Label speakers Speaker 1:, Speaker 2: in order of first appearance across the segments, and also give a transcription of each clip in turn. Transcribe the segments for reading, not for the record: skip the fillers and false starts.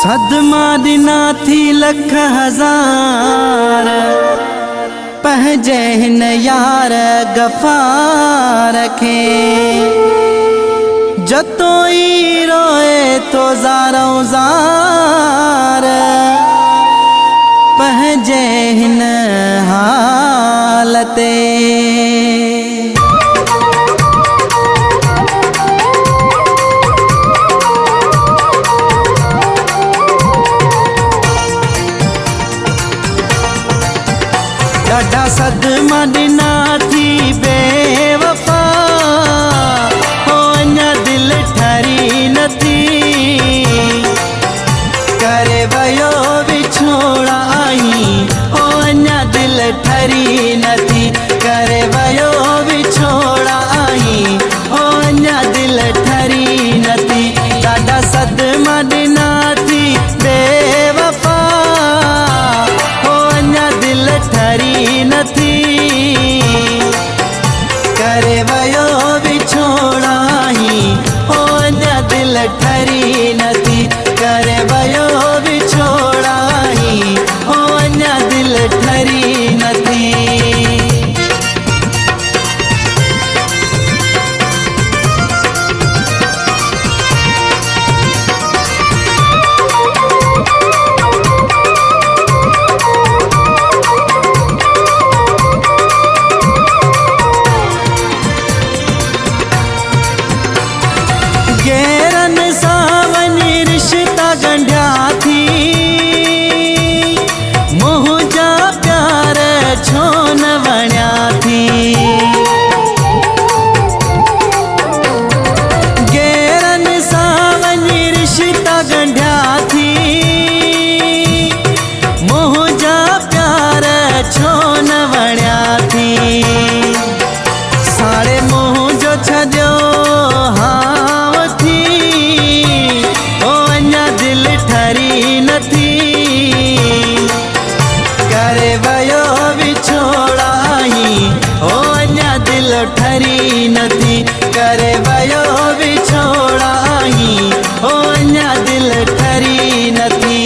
Speaker 1: सदमा दिना थी लख हजार पहजे हिन यार गफार खे जतोई रोए तो ज़ारो ज़ार पहजे हिन हालते ॾाढा सदमा ॾिना थी बेवफा हो अञा दिल ठरी नथी करे वयो विछोड़ा आई हो अञा दिल ठरी नथी करे वयो विछोड़ा आई हो अञा दिल ठरी नथी ॾाढा सदमा ॾिना थी बेवफा हो अञा दिल ठरी नथी करे वयो विछोड़ाई हो अञा दिल ठरी नथी करे वयो विछोड़ाई हो अञा दिल ठरी नथी। गेरन सावनी रिश्ता गंढिया थी मुझा प्यार छो न वणिया थी गेरन सावनी रिश्ता गंढिया थी मुझा प्यार छो न वणिया थी साड़े मुझो छॾियो ठरी नथी करे वयो विछोड़ाई हो अञा दिल ठरी नथी करे वयो विछोड़ाई हो अञा दिल ठरी नथी।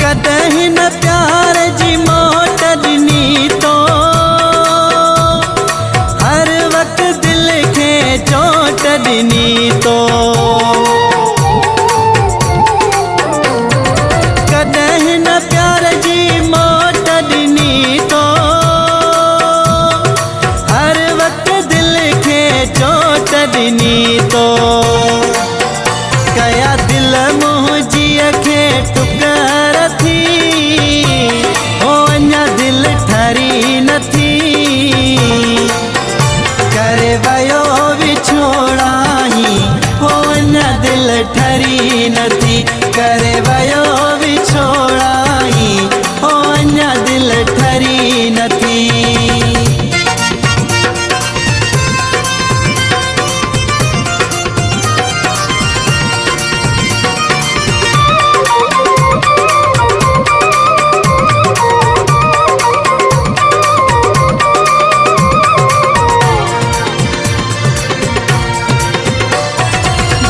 Speaker 1: कदहिं न प्यार जी मोट ॾिनी तो हर वक्त दिल खे चोट ॾिनी तो कदहिं न प्यार जी मोट ॾिनी तो हर वक्त दिल खे चोट ॾिनी तो कया दिल मुंहिंजीअ खे टुकर हो अञा दिल ठरी नथी करे वयो विछोड़ाई हो अञा दिल ठरी नथी करे वयो विछोड़ाई हो अञा दिल ठरी नथी।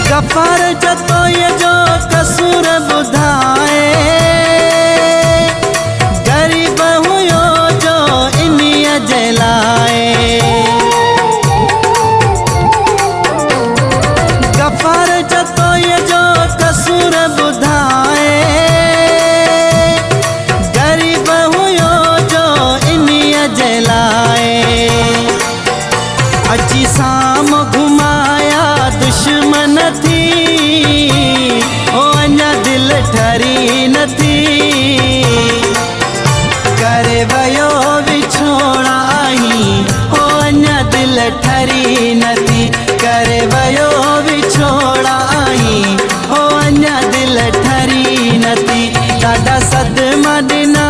Speaker 1: गफार जतोई जो कसूर ॿुधाए ग़रीब हुयो जो इन्हीअ जे लाइ गफार जतोई जो कसूर ॿुधाए ग़रीब हुयो जो इन्हीअ जे लाइ अची साम्हूं घुमाया दुश्मन थी हो अञा दिल ठरी नथी करे वयो विछोड़ाई हो अञा दिल ठरी नथी करे वयो विछोड़ाई हो अञा दिल ठरी नथी ॾाढा सदमा ॾिना